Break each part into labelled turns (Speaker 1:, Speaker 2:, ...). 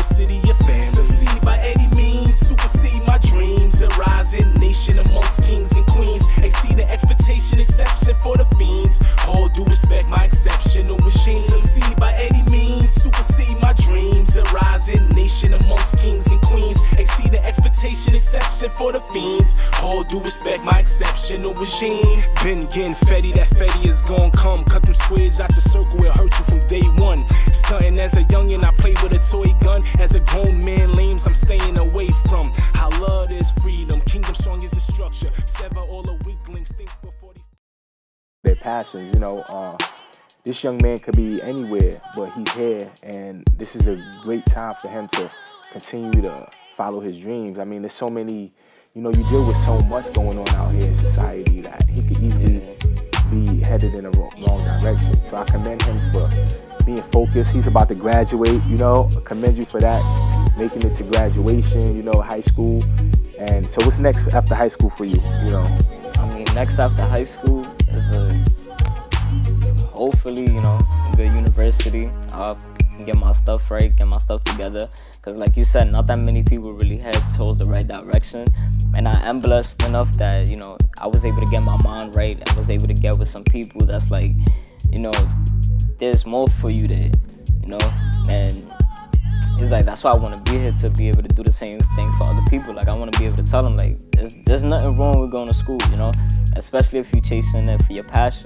Speaker 1: city of family. Succeed by any means, supersede my dreams. A rising nation amongst kings and queens. Exceeding expectation, exception for the fiends. All due respect, my exceptional regime. Succeed by any means, supersede my dreams. A rising nation amongst kings and queens. Exceeding expectation, exception for the fiends. All due respect, my exceptional regime. Been getting fetty, that fetty is gon' come. Cut them squares out your circle, it hurt you from day one. Stuntin' as a youngin', I play with a toy gun. As a grown man, lames I'm staying away from. How love is freedom, kingdom strong is a structure. Sever all the weaklings, think before they...
Speaker 2: Their passions, you know, this young man could be anywhere, but he's here, and this is a great time for him to continue to follow his dreams. I mean, there's so many, you know, you deal with so much going on out here in society that he could easily be headed in a wrong direction. So I commend him for being focused. He's about to graduate, you know, I commend you for that, making it to graduation, you know, high school. And so what's next after high school for you, you know?
Speaker 3: I mean, next after high school is hopefully, you know, a good university. I'll get my stuff right, get my stuff together. Because like you said, not that many people really head towards the right direction. And I am blessed enough that, you know, I was able to get my mind right and was able to get with some people that's like, you know, there's more for you there, you know? And it's like, that's why I want to be here, to be able to do the same thing for other people. Like, I want to be able to tell them, like, there's nothing wrong with going to school, you know? Especially if you're chasing it for your passion.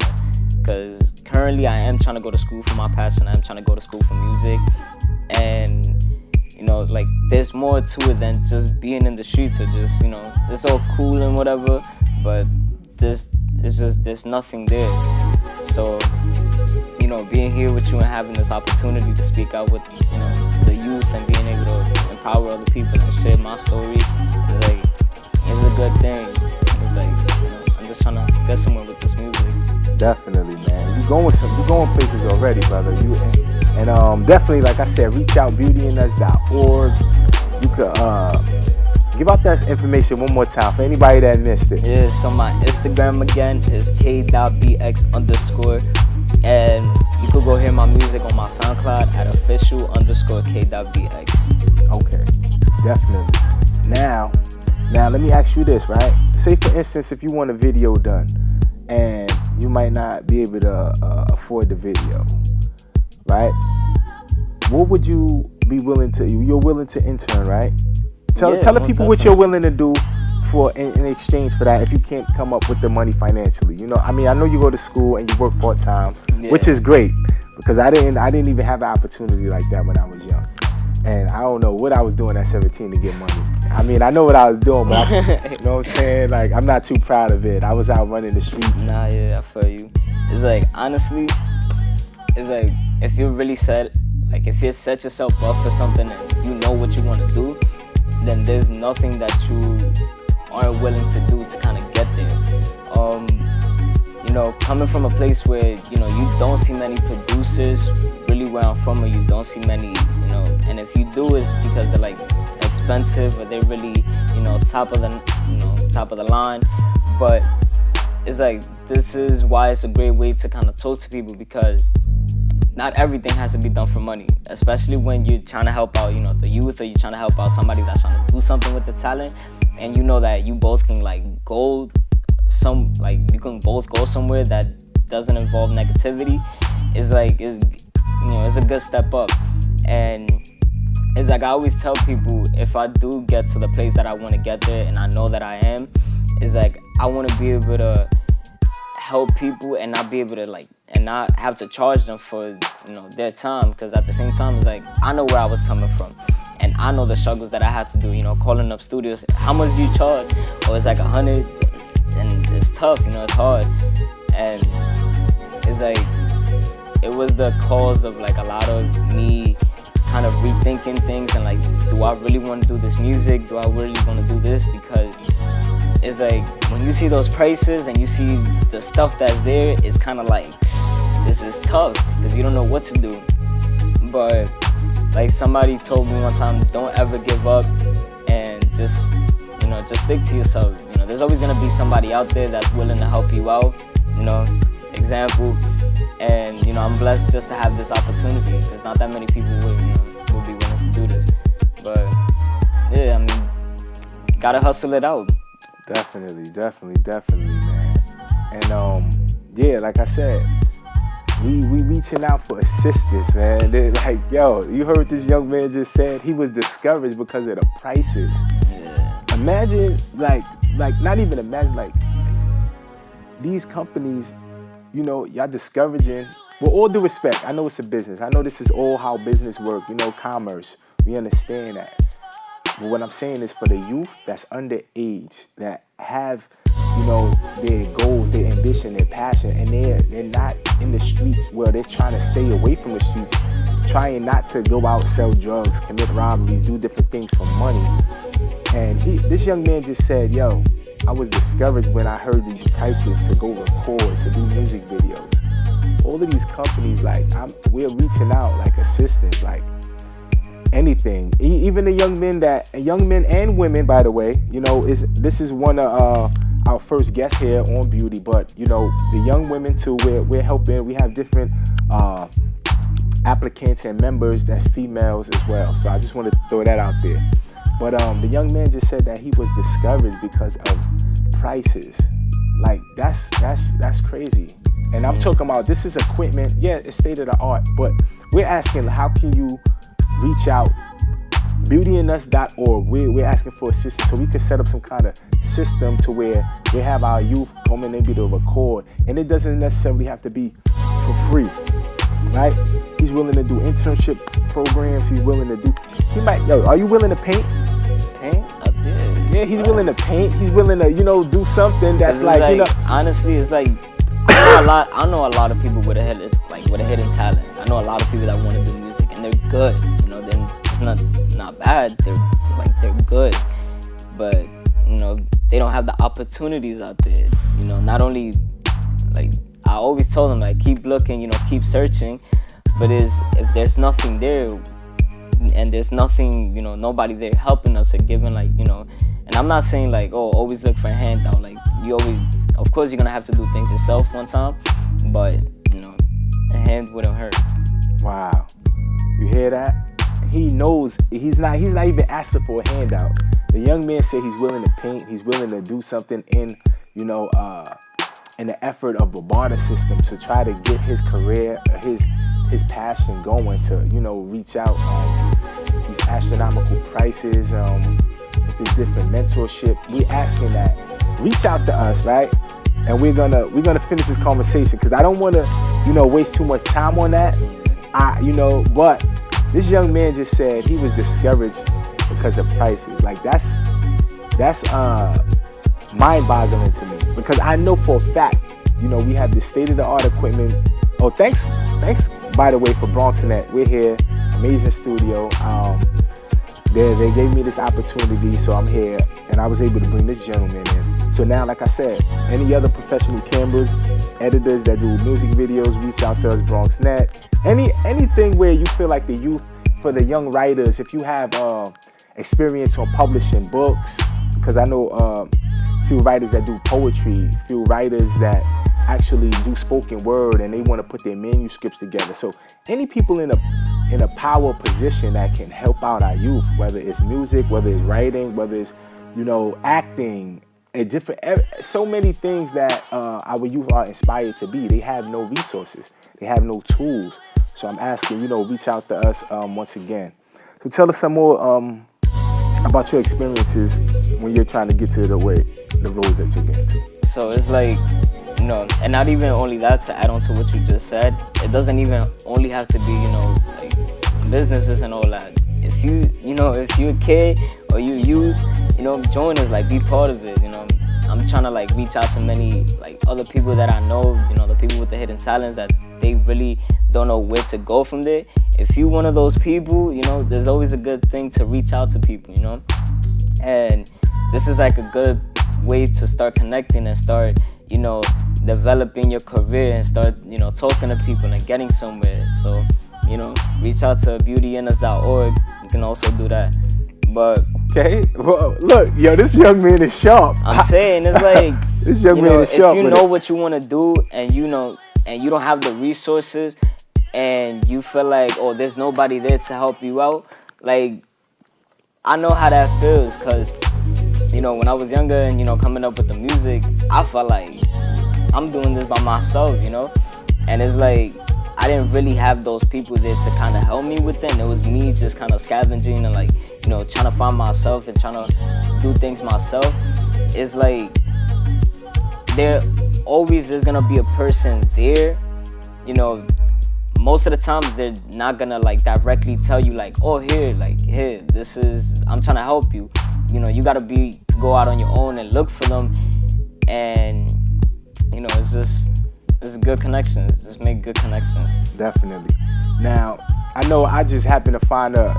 Speaker 3: Because currently I am trying to go to school for my passion. I am trying to go to school for music. And, you know, like, there's more to it than just being in the streets or just, you know, it's all cool and whatever, but there's nothing there. So, you know, being here with you and having this opportunity to speak out with, you know, the youth and being able to empower other people and share my story is like, it's a good thing. It's like, you know, I'm just trying to get somewhere with this music.
Speaker 2: Definitely, man. You're going places already, brother. And definitely, like I said, reach out, beautyinus.org. You could give out that information one more time for anybody that missed it.
Speaker 3: Yeah, so my Instagram again is k.bx_. And you could go hear my music on my SoundCloud at official_k.bx.
Speaker 2: Okay, definitely. Now let me ask you this, right? Say for instance, if you want a video done and you might not be able to afford the video, right? What would you be willing to? You're willing to intern, right? Tell the people what you're willing to do for in exchange for that if you can't come up with the money financially. You know, I mean, I know you go to school and you work part-time, which is great, because I didn't even have an opportunity like that when I was young. And I don't know what I was doing at 17 to get money. I mean, I know what I was doing, but you know what I'm saying? Like, I'm not too proud of it. I was out running the streets.
Speaker 3: Nah, yeah, I feel you. It's like, honestly, it's like, if you really set yourself up for something and you know what you want to do, then there's nothing that you aren't willing to do to kind of get there. You know, coming from a place where, you know, you don't see many producers really where I'm from, or you don't see many, you know, and if you do, it's because they're like expensive or they're really, you know, top of the line. But it's like, this is why it's a great way to kind of talk to people, because not everything has to be done for money, especially when you're trying to help out, you know, the youth, or you're trying to help out somebody that's trying to do something with the talent, and you know that you both can you can both go somewhere that doesn't involve negativity. It's like, it's a good step up. And it's like, I always tell people, if I do get to the place that I want to get there, and I know that I am, it's like, I want to be able to help people and not be able to and not have to charge them for, you know, their time. Because at the same time, it's like, I know where I was coming from, and I know the struggles that I had to do, you know, calling up studios. How much do you charge? Oh, it's like 100, and it's tough, you know, it's hard. And it's like, it was the cause of like a lot of me kind of rethinking things and like, do I really want to do this music? Do I really want to do this? Because it's like, when you see those prices and you see the stuff that's there, it's kind of like, this is tough, because you don't know what to do. But like somebody told me one time, don't ever give up, and just stick to yourself. You know, there's always gonna be somebody out there that's willing to help you out, you know, example. And, you know, I'm blessed just to have this opportunity, because not that many people will be willing to do this. gotta hustle it out.
Speaker 2: Definitely, man. And yeah, like I said, we reaching out for assistance, man. They're like, yo, you heard what this young man just said? He was discouraged because of the prices.
Speaker 3: Yeah.
Speaker 2: Imagine, like not even imagine, like these companies, you know, y'all discouraging. With all due respect, I know it's a business. I know this is all how business work. You know, commerce. We understand that. But what I'm saying is for the youth that's underage, that have, you know, their goals, their ambition, their passion, and they're not in the streets where they're trying to stay away from the streets, trying not to go out, sell drugs, commit robberies, do different things for money. And this young man just said, yo, I was discouraged when I heard these prices to go record, to do music videos. All of these companies, like, we're reaching out like assistance, like anything. Even the young men and women, by the way, you know, this is one of our first guests here on Beauty, but you know, the young women too, we're helping. We have different applicants and members that's females as well. So I just wanted to throw that out there. But the young man just said that he was discouraged because of prices. Like that's crazy. And I'm talking about, this is equipment. Yeah, it's state of the art, but we're asking, how can you reach out? BeautyInUs.org. We're asking for assistance so we can set up some kind of system to where we have our youth come in and be able to record, and it doesn't necessarily have to be for free, right? He's willing to do internship programs. He's willing to do. Are you willing to paint?
Speaker 3: Paint? I did.
Speaker 2: Yeah, he's willing to paint. He's willing to, you know, do something that's like, you know.
Speaker 3: Honestly, it's like I know a lot of people with a hidden talent. I know a lot of people that want to do music and they're good. You know, then it's not bad. They're good, but you know, they don't have the opportunities out there. You know, not only, like, I always told them, like, keep looking, you know, keep searching. But if there's nothing there, and there's nothing, you know, nobody there helping us or giving, like, you know. And I'm not saying like, oh, always look for a handout. Like, you always, of course, you're gonna have to do things yourself one time, but you know, a hand wouldn't hurt.
Speaker 2: Wow, you hear that? He knows he's not even asking for a handout. The young man said he's willing to paint. He's willing to do something in, you know, in the effort of a barter system to try to get his career, his passion going, to, you know, reach out these astronomical prices, this different mentorship. We asking that, reach out to us, right? And we're gonna finish this conversation because I don't want to, you know, waste too much time on that. But this young man just said he was discouraged because of prices. Like, that's mind-boggling to me, because I know for a fact, you know, we have this state-of-the-art equipment. Oh, thanks by the way for BronxNet. We're here, amazing studio. They gave me this opportunity, so I'm here, and I was able to bring this gentleman in. So now, like I said, any other professional cameras, editors that do music videos, reach out to us, BronxNet. Anything where you feel like the youth, for the young writers, if you have experience on publishing books, because I know a few writers that do poetry, few writers that actually do spoken word, and they want to put their manuscripts together. So any people in a power position that can help out our youth, whether it's music, whether it's writing, whether it's, you know, acting, so many things that our youth are inspired to be. They have no resources, they have no tools. So I'm asking, you know, reach out to us once again. So tell us some more about your experiences when you're trying to get to the roads that you're getting to.
Speaker 3: So it's like, you know, and not even only that, to add on to what you just said, it doesn't even only have to be, you know, like businesses and all that. If you're a kid or you youth, you know, join us, like, be part of it. You know, I'm trying to, like, reach out to many, like, other people that I know, you know, the people with the hidden talents that they really don't know where to go from there. If you're one of those people, you know, there's always a good thing to reach out to people, you know. And this is like a good way to start connecting and start, you know, developing your career and start, you know, talking to people and getting somewhere. So, you know, reach out to BeautyInUs.org. You can also do that. But
Speaker 2: okay, well, look, yo, this young man is sharp.
Speaker 3: I'm saying, it's like,
Speaker 2: this young man is sharp.
Speaker 3: If you know what you want to do, and you know, and you don't have the resources, and you feel like, oh, there's nobody there to help you out, like, I know how that feels, because you know, when I was younger and, you know, coming up with the music, I felt like I'm doing this by myself, you know? And it's like, I didn't really have those people there to kind of help me with it. And it was me just kind of scavenging and, like, you know, trying to find myself and trying to do things myself. It's like, there always is gonna be a person there, you know. Most of the time they're not gonna like directly tell you like, oh, here, this is, I'm trying to help you. You know, you gotta go out on your own and look for them. And, you know, it's good connections. Just make good connections.
Speaker 2: Definitely. Now, I know I just happened to find a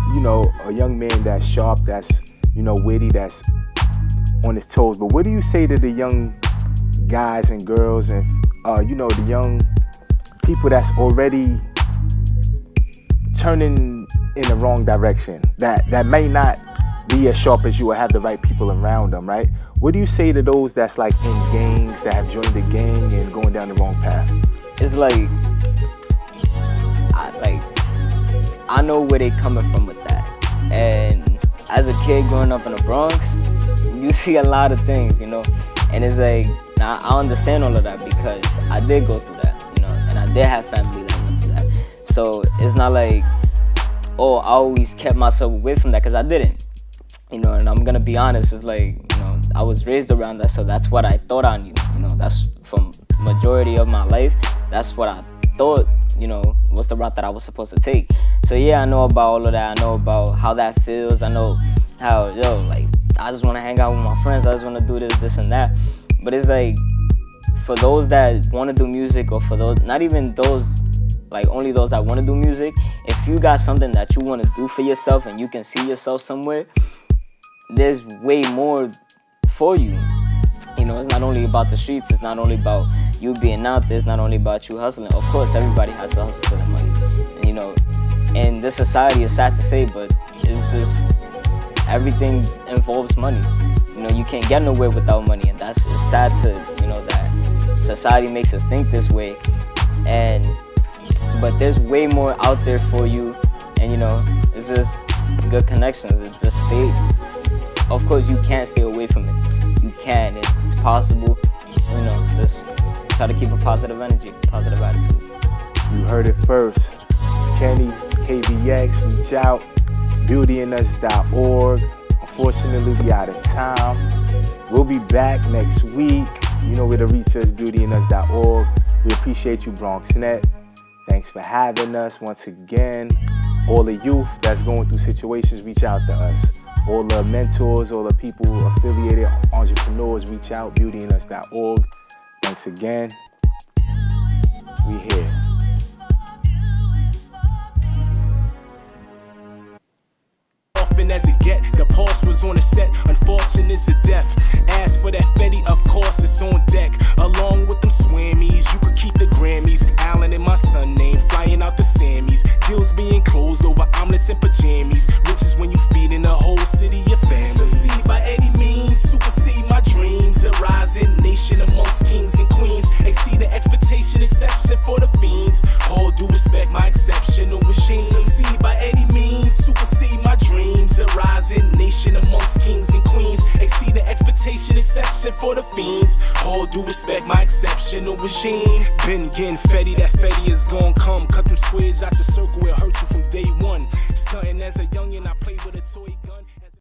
Speaker 2: young man that's sharp, that's, you know, witty, that's on his toes. But what do you say to the young guys and girls and, you know, the young people that's already turning in the wrong direction, that may not be as sharp as you or have the right people around them, right? What do you say to those that's like in gangs, that have joined the gang and going down the wrong path?
Speaker 3: It's like, I know where they coming from with that. And as a kid growing up in the Bronx, you see a lot of things, you know? And it's like, now I understand all of that because I did go through that, you know? And I did have family that went through that. So it's not like, oh, I always kept myself away from that, because I didn't. You know, and I'm gonna be honest, it's like, you know, I was raised around that, so that's what I thought I knew. You know, that's from majority of my life, that's what I thought, you know, was the route that I was supposed to take. So yeah, I know about all of that. I know about how that feels. I know how, like, I just wanna hang out with my friends. I just wanna do this and that. But it's like, for those that wanna do music, or for those, not even those, like only those that wanna do music, if you got something that you wanna do for yourself and you can see yourself somewhere, there's way more for you. You know, it's not only about the streets, it's not only about you being out there, it's not only about you hustling. Of course, everybody has to hustle for their money. And, you know, in this society, it's sad to say, but it's just, everything involves money. You know, you can't get nowhere without money, and it's sad to, you know, that society makes us think this way. But there's way more out there for you, and, you know, it's just good connections. It's just stay. Of course, you can't stay away from it. You can. It's possible. You know, just try to keep a positive energy, positive attitude.
Speaker 2: You heard it first. Kenny, KBX, reach out. beautyinus.org. Unfortunately, we out of time. We'll be back next week. You know where to reach us, beautyinus.org. We appreciate you, BronxNet. Thanks for having us once again. All the youth that's going through situations, reach out to us. All the mentors, all the people affiliated, entrepreneurs, reach out, beautyinus.org. Thanks again. We here.
Speaker 1: As it get, the pulse was on the set. Unfortunate is the death. As for that Fetty, of course it's on deck. Along with them Swammies, you could keep the Grammys. Allen and my son name flying out the Sammys. Deals being closed over omelets and pajamas. Riches when you feeding the whole city of family. Succeed by any means, supersede my dreams. A rising nation amongst kings and queens. Exceed the expectation, exception for the fiends. All due respect, my exceptional regime. Succeed by any means, supersede my dreams. A rising nation amongst kings and queens. Exceed the expectation, exception for the fiends. All due respect, my exceptional regime. Been getting Fetty, that Fetty is gon' come. Cut them squares out your circle, it hurt you from day one. Stunting as a youngin', I played with a toy gun.